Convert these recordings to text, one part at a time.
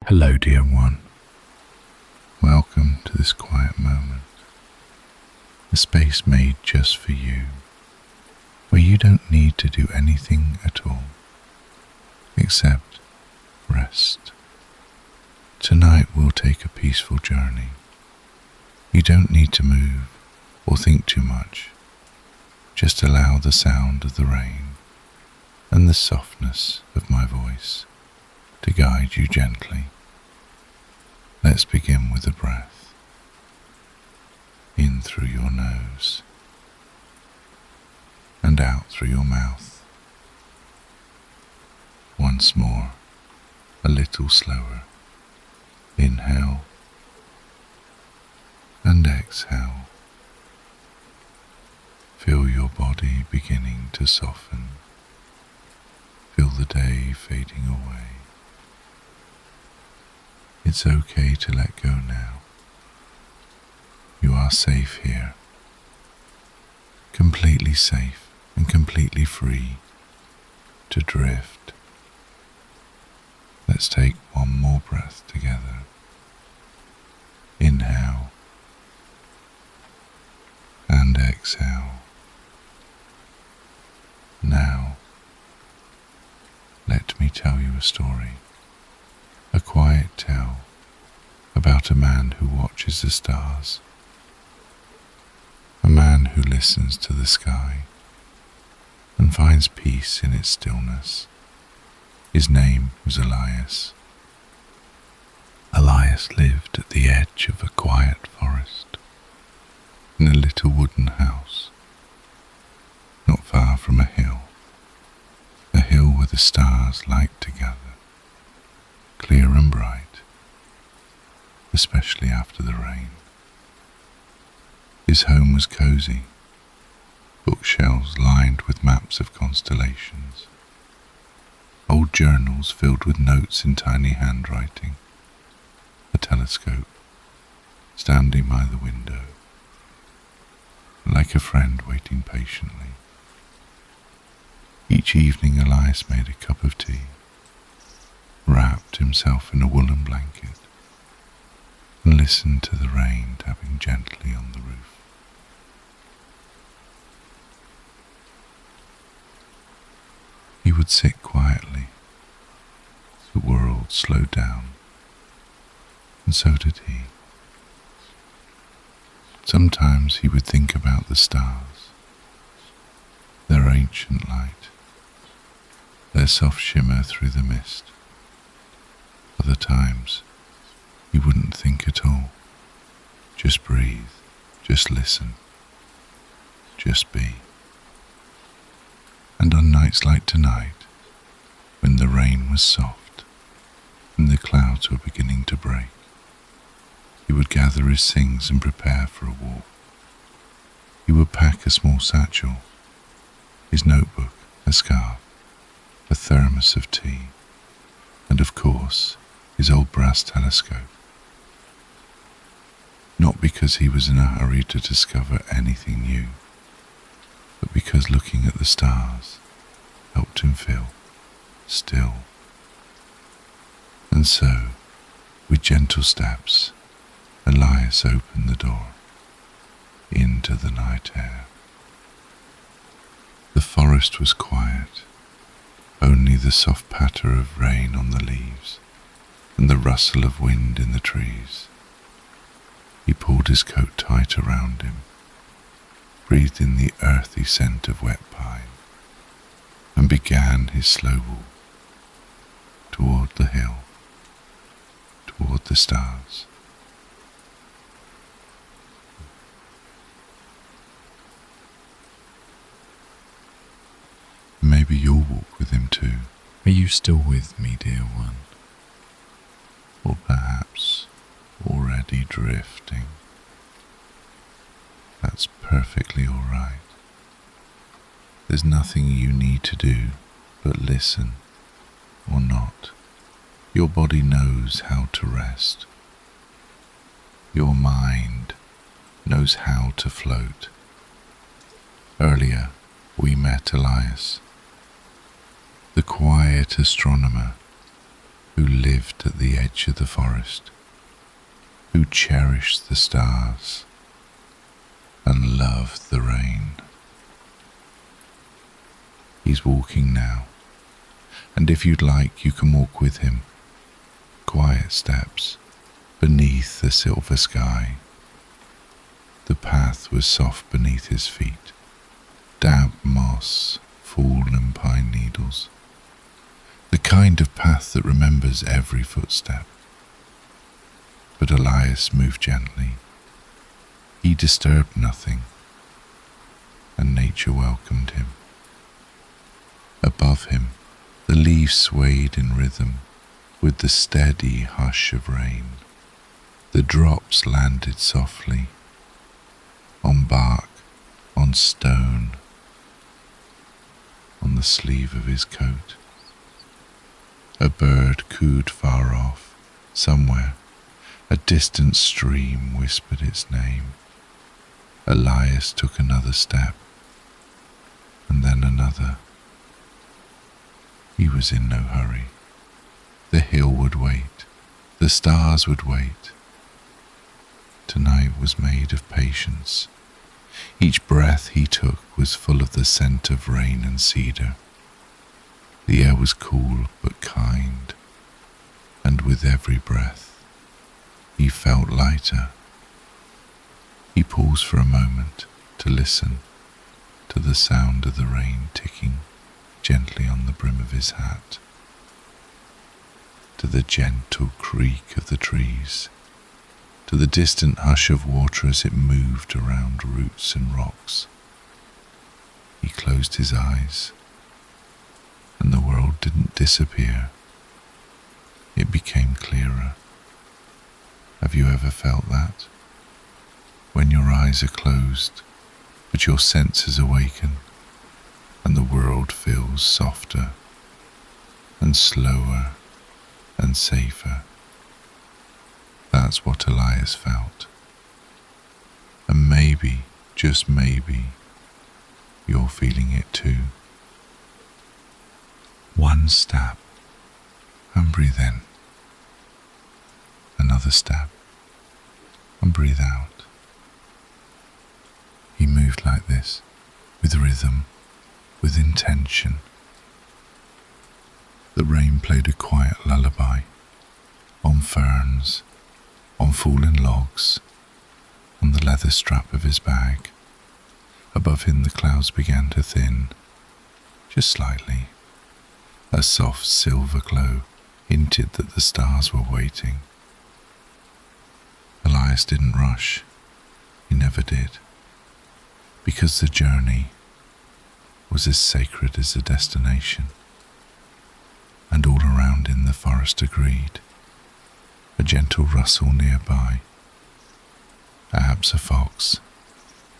Hello, dear one. Welcome to this quiet moment, a space made just for you, where you don't need to do anything at all, except rest. Tonight we'll take a peaceful journey. You don't need to move or think too much. Just allow the sound of the rain and the softness of my voice to guide you gently. Let's begin with a breath. In through your nose and out through your mouth. Once more, a little slower. Inhale and exhale. Feel your body beginning to soften. Feel the day fading away. It's okay to let go now. You are safe here, completely safe and completely free to drift. Let's take one more breath together. Inhale and exhale. Now, let me tell you a story, a quiet tale about a man who watches the stars, a man who listens to the sky and finds peace in its stillness. His name was Elias. Elias lived at the edge of a quiet forest, in a little wooden house, not far from a hill where the stars light together, clear and bright, especially after the rain. His home was cozy, bookshelves lined with maps of constellations, old journals filled with notes in tiny handwriting, a telescope standing by the window, like a friend waiting patiently. Each evening Elias made a cup of tea, wrapped himself in a woolen blanket, and listened to the rain tapping gently on the roof. He would sit quietly. The world slowed down, and so did he. Sometimes he would think about the stars, their ancient light, their soft shimmer through the mist. Other times, he wouldn't think at all. Just breathe, just listen, just be. And on nights like tonight, when the rain was soft and the clouds were beginning to break, he would gather his things and prepare for a walk. He would pack a small satchel, his notebook, a scarf, a thermos of tea, and of course, his old brass telescope. Not because he was in a hurry to discover anything new, but because looking at the stars helped him feel still. And so, with gentle steps, Elias opened the door into the night air. The forest was quiet, only the soft patter of rain on the leaves and the rustle of wind in the trees. He pulled his coat tight around him, breathed in the earthy scent of wet pine, and began his slow walk toward the hill, toward the stars. Maybe you'll walk with him too. Are you still with me, dear one? Or perhaps already drifting? That's perfectly all right. There's nothing you need to do but listen or not. Your body knows how to rest. Your mind knows how to float. Earlier, we met Elias, the quiet astronomer who lived at the edge of the forest, who cherished the stars and loved the rain. He's walking now, and if you'd like, you can walk with him. Quiet steps beneath the silver sky. The path was soft beneath his feet, damp moss, fallen pine needles. The kind of path that remembers every footstep. But Elias moved gently. He disturbed nothing, and nature welcomed him. Above him, the leaves swayed in rhythm with the steady hush of rain. The drops landed softly on bark, on stone, on the sleeve of his coat. A bird cooed far off, somewhere. A distant stream whispered its name. Elias took another step, and then another. He was in no hurry. The hill would wait. The stars would wait. Tonight was made of patience. Each breath he took was full of the scent of rain and cedar. The air was cool but kind, and with every breath he felt lighter. He paused for a moment to listen to the sound of the rain ticking gently on the brim of his hat, to the gentle creak of the trees, to the distant hush of water as it moved around roots and rocks. He closed his eyes, and the world didn't disappear. It became clearer. Have you ever felt that? When your eyes are closed, but your senses awaken, and the world feels softer and slower and safer. That's what Elias felt. And maybe, just maybe, you're feeling it too. One step, and breathe in. Another step, and breathe out. He moved like this, with rhythm, with intention. The rain played a quiet lullaby on ferns, on fallen logs, on the leather strap of his bag. Above him the clouds began to thin, just slightly. A soft silver glow hinted that the stars were waiting. Elias didn't rush. He never did. Because the journey was as sacred as the destination. And all around him the forest agreed. A gentle rustle nearby. Perhaps a fox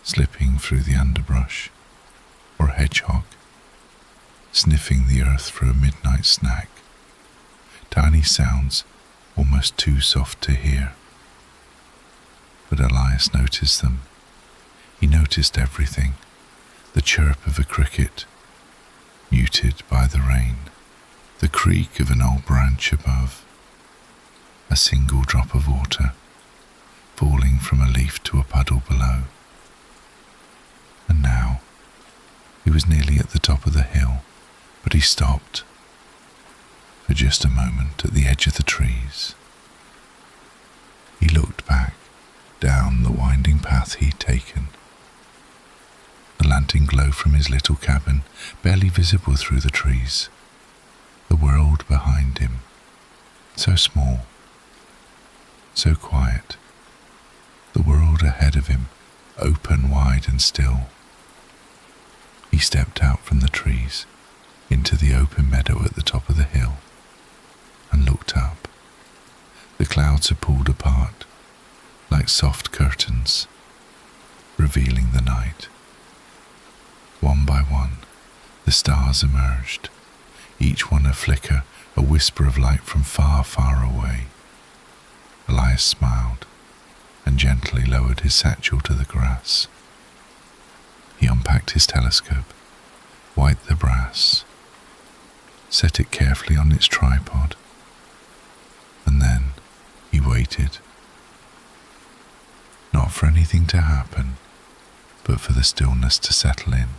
slipping through the underbrush, or a hedgehog sniffing the earth for a midnight snack. Tiny sounds almost too soft to hear. But Elias noticed them. He noticed everything. The chirp of a cricket, muted by the rain. The creak of an old branch above. A single drop of water falling from a leaf to a puddle below. And now he was nearly at the top of the hill, but he stopped for just a moment at the edge of the trees. He looked back down the winding path he'd taken. The lantern glow from his little cabin, barely visible through the trees. The world behind him, so small, so quiet. The world ahead of him, open wide and still. He stepped out from the trees into the open meadow at the top of the hill and looked up. The clouds had pulled apart like soft curtains, revealing the night. One by one, the stars emerged, each one a flicker, a whisper of light from far, far away. Elias smiled and gently lowered his satchel to the grass. He unpacked his telescope, wiped the brass, set it carefully on its tripod, waited, not for anything to happen, but for the stillness to settle in.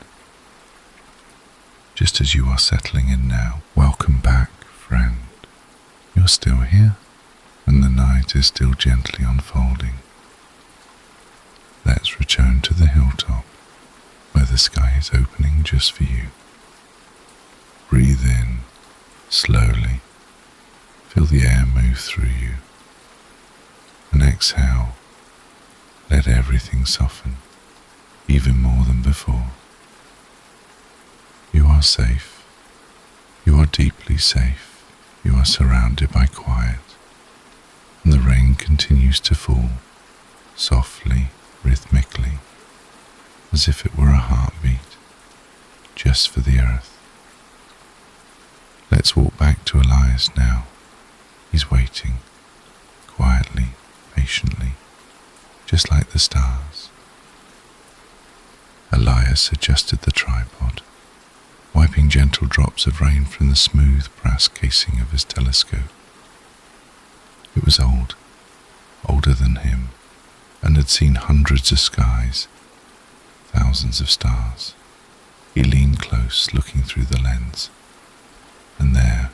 Just as you are settling in now, welcome back, friend. You're still here, and the night is still gently unfolding. Let's return to the hilltop, where the sky is opening just for you. Breathe in, slowly. Feel the air move through you. And exhale. Let everything soften, even more than before. You are safe. You are deeply safe. You are surrounded by quiet. And the rain continues to fall, softly, rhythmically, as if it were a heartbeat, just for the earth. Let's walk back to Elias now. He's waiting, quietly, patiently, just like the stars. Elias adjusted the tripod, wiping gentle drops of rain from the smooth brass casing of his telescope. It was old, older than him, and had seen hundreds of skies, thousands of stars. He leaned close, looking through the lens, and there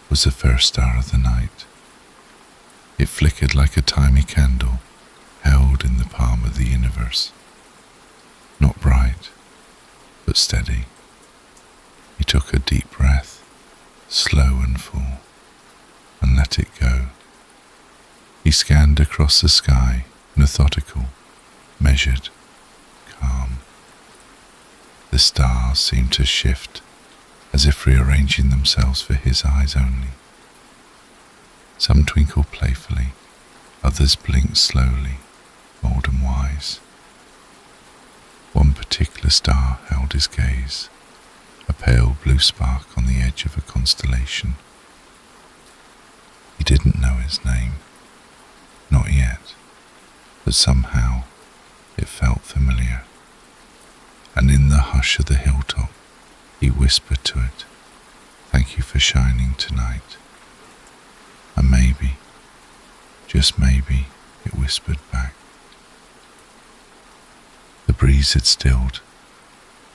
was the first star of the night. It flickered like a tiny candle held in the palm of the universe. Not bright, but steady. He took a deep breath, slow and full, and let it go. He scanned across the sky, methodical, measured, calm. The stars seemed to shift, as if rearranging themselves for his eyes only. Some twinkled playfully, others blinked slowly, old and wise. One particular star held his gaze, a pale blue spark on the edge of a constellation. He didn't know its name, not yet, but somehow it felt familiar. And in the hush of the hilltop, he whispered to it, "Thank you for shining tonight." And maybe, just maybe, it whispered back. The breeze had stilled.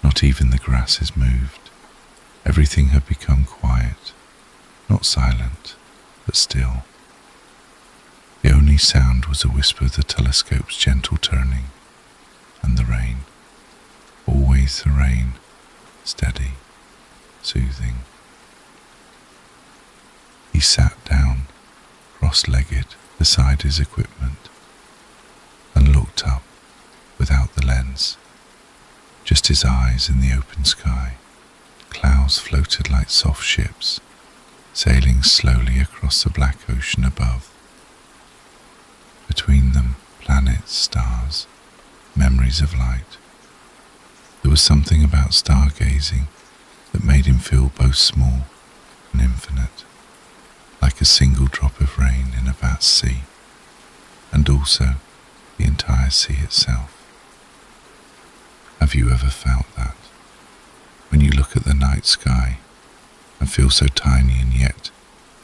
Not even the grasses moved. Everything had become quiet, not silent, but still. The only sound was a whisper of the telescope's gentle turning, and the rain, always the rain, steady, soothing. He sat down, cross-legged, beside his equipment, and looked up without the lens, just his eyes in the open sky. Clouds floated like soft ships, sailing slowly across the black ocean above. Between them, planets, stars, memories of light. There was something about stargazing that made him feel both small and infinite, like a single drop of rain in a vast sea, and also the entire sea itself. Have you ever felt that? When you look at the night sky and feel so tiny and yet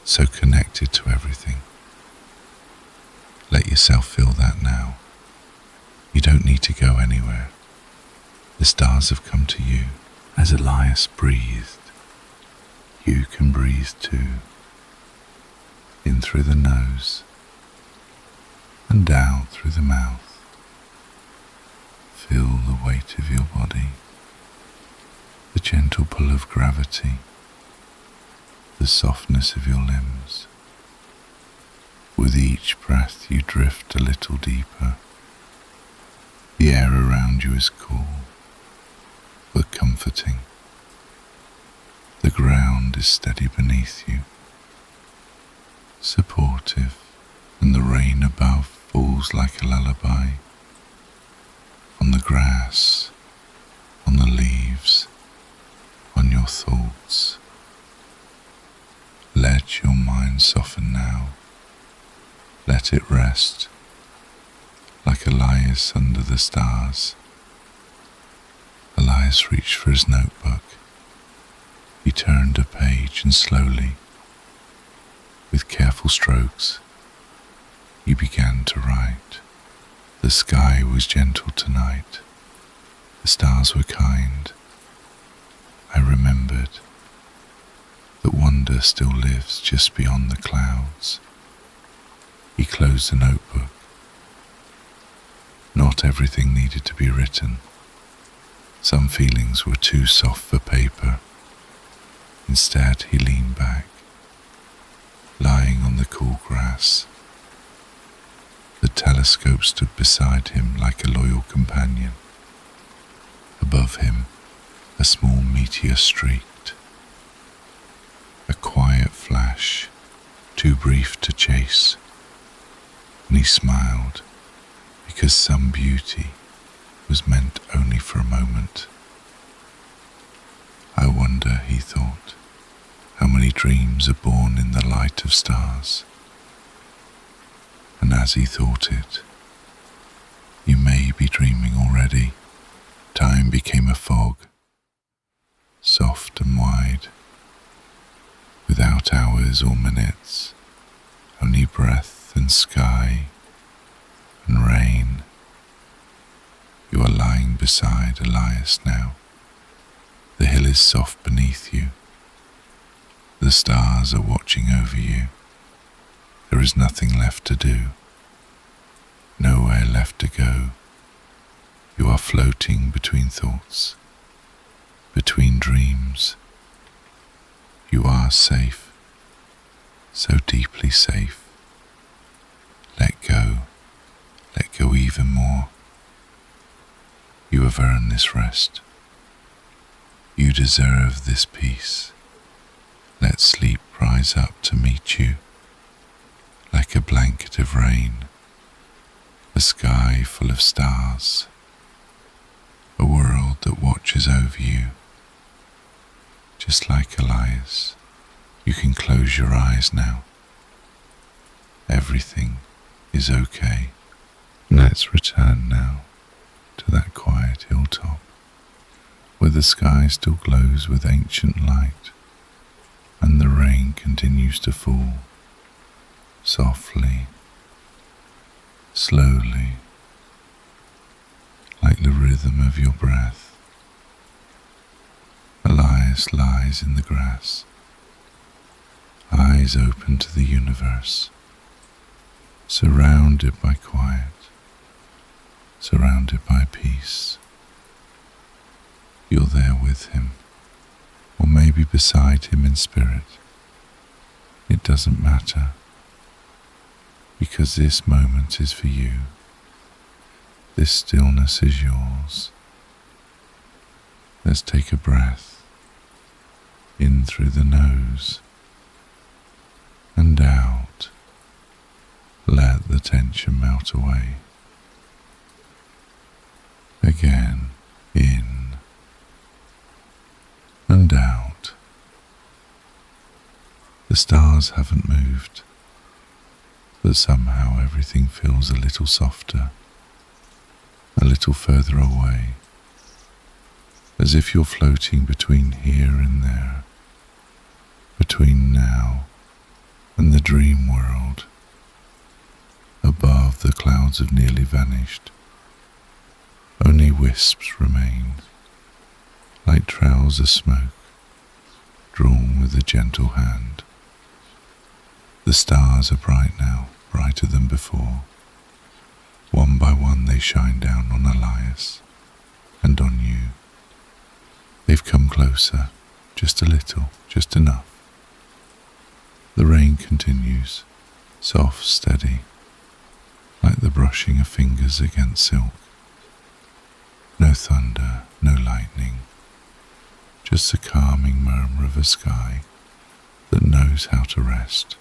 so connected to everything. Let yourself feel that now. You don't need to go anywhere. The stars have come to you. As Elias breathed, you can breathe too. In through the nose and down through the mouth. Feel the weight of your body, the gentle pull of gravity, the softness of your limbs. With each breath you drift a little deeper. The air around you is cool, but comforting. The ground is steady beneath you, supportive, and the rain above falls like a lullaby. On the grass, on the leaves, on your thoughts. Let your mind soften now. Let it rest, like Elias under the stars. Elias reached for his notebook. He turned a page and slowly, with careful strokes, You began to write. The sky was gentle tonight. The stars were kind. I remembered that wonder still lives just beyond the clouds. He closed the notebook. Not everything needed to be written. Some feelings were too soft for paper. Instead, he leaned back, lying on the cool grass. The telescope stood beside him like a loyal companion. Above him, a small meteor streaked. A quiet flash, too brief to chase. And he smiled, because some beauty was meant only for a moment. I wonder, he thought, how many dreams are born in the light of stars. And as he thought it, you may be dreaming already. Time became a fog, soft and wide, without hours or minutes, only breath and sky and rain. You are lying beside Elias now. The hill is soft beneath you. The stars are watching over you. There is nothing left to do, nowhere left to go. You are floating between thoughts, between dreams. You are safe, so deeply safe. Let go even more. You have earned this rest. You deserve this peace. Let sleep rise up to meet you, like a blanket of rain, a sky full of stars, a world that watches over you. Just like Elias, you can close your eyes now. Everything is okay. Let's return now to that quiet hilltop, where the sky still glows with ancient light, and the rain continues to fall, softly, slowly, like the rhythm of your breath. Elias lies in the grass, eyes open to the universe, surrounded by quiet, surrounded by peace. You're there with him, or maybe beside him in spirit. It doesn't matter, because this moment is for you. This stillness is yours. Let's take a breath in through the nose and out. Let the tension melt away. Again, in and out. The stars haven't moved, but somehow everything feels a little softer, a little further away, as if you're floating between here and there, between now and the dream world. Above, the clouds have nearly vanished. Only wisps remain, like trails of smoke, drawn with a gentle hand. The stars are bright now, brighter than before. One by one they shine down on Elias and on you. They've come closer, just a little, just enough. The rain continues, soft, steady, like the brushing of fingers against silk. No thunder, no lightning, just the calming murmur of a sky that knows how to rest.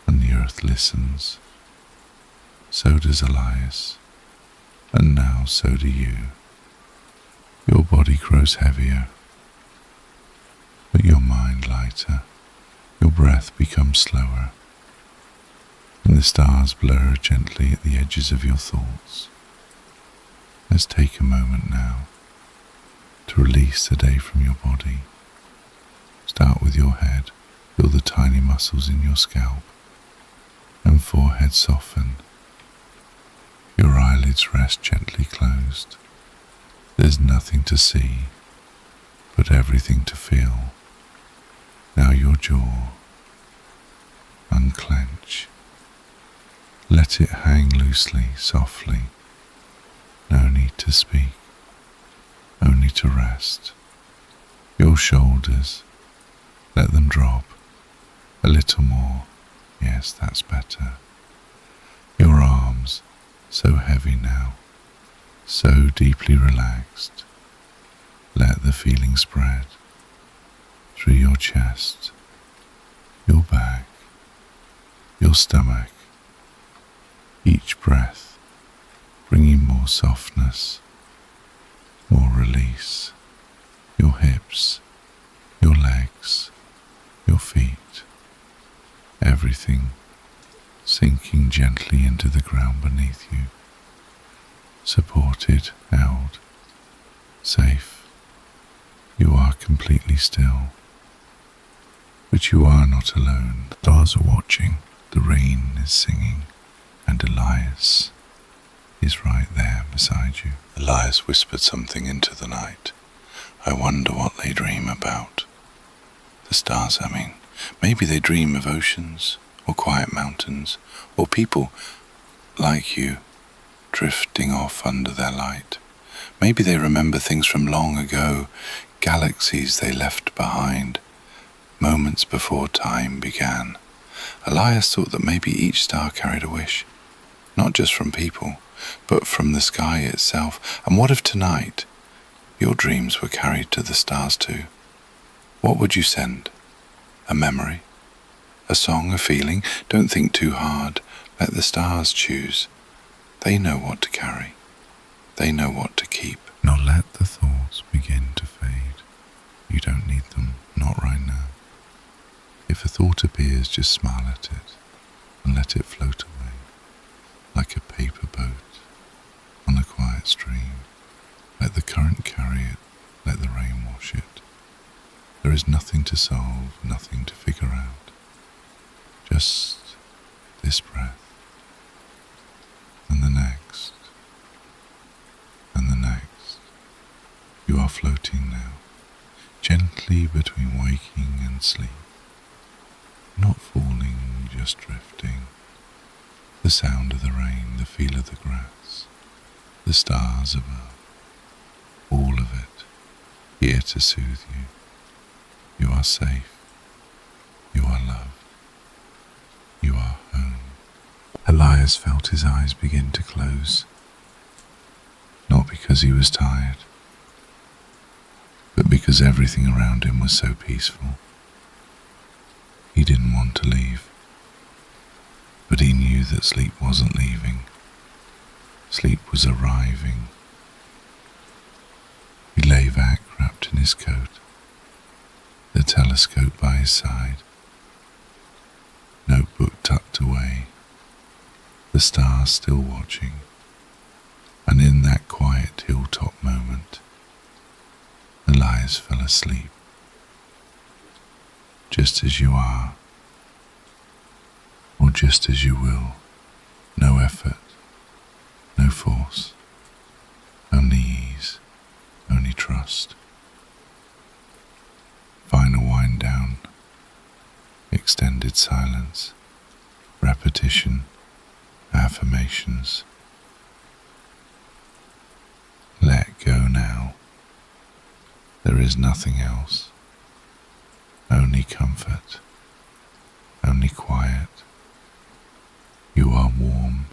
And the earth listens. So does Elias, and now so do you. Your body grows heavier, but your mind lighter. Your breath becomes slower, and the stars blur gently at the edges of your thoughts. Let's take a moment now to release the day from your body. Start with your head. Feel the tiny muscles in your scalp and forehead eyelids soften. Your eyelids rest gently closed. There's nothing to see, but everything to feel. Now your jaw, unclench. Let it hang loosely, softly. No need to speak, only to rest. Your shoulders, let them drop. A little more, yes, that's better. Your arms, so heavy now, so deeply relaxed. Let the feeling spread through your chest, your back, your stomach. Each breath bringing more softness, more release. Your hips, your legs, your feet, everything sinking gently into the ground beneath you. Supported, held, safe. You are completely still. But you are not alone. The stars are watching, the rain is singing, and Elias is right there beside you. Elias whispered something into the night. I wonder what they dream about. The stars, I mean. Maybe they dream of oceans, or quiet mountains, or people like you, drifting off under their light. Maybe they remember things from long ago, galaxies they left behind, moments before time began. Elias thought that maybe each star carried a wish, not just from people, but from the sky itself. And what if tonight your dreams were carried to the stars too? What would you send? A memory? A song? A feeling? Don't think too hard. Let the stars choose. They know what to carry. They know what to keep. Now let the thoughts begin to fade. You don't need them, not right now. If a thought appears, just smile at it and let it float away, like a paper boat on a quiet stream. Let the current carry it, let the rain wash it. There is nothing to solve, nothing to figure out. Just this breath, and the next, and the next. You are floating now, gently between waking and sleep. Not falling, just drifting. The sound of the rain, the feel of the grass, the stars above, all of it, here to soothe you. You are safe. You are loved. You are home. Elias felt his eyes begin to close, not because he was tired, but because everything around him was so peaceful. He didn't want to leave, but he knew that sleep wasn't leaving. Sleep was arriving. He lay back, wrapped in his coat, the telescope by his side, notebook tucked away, the stars still watching, and in that quiet hilltop moment, Elias fell asleep. Just as you are, or just as you will, no effort, no force, only ease, only trust. Final wind down, extended silence, repetition, affirmations. Let go now. There is nothing else. Only comfort, only quiet. You are warm.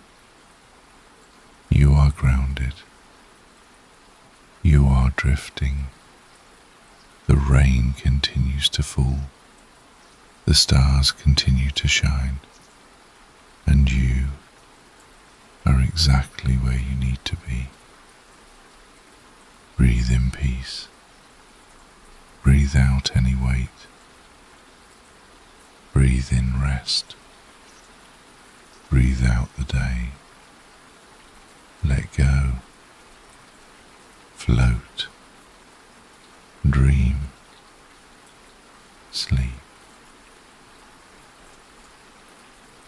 You are grounded. You are drifting. The rain continues to fall. The stars continue to shine. And you are exactly where you need to be. Breathe in peace. Breathe out any weight. Breathe in rest. Breathe out the day. Let go. Float. Dream. Sleep.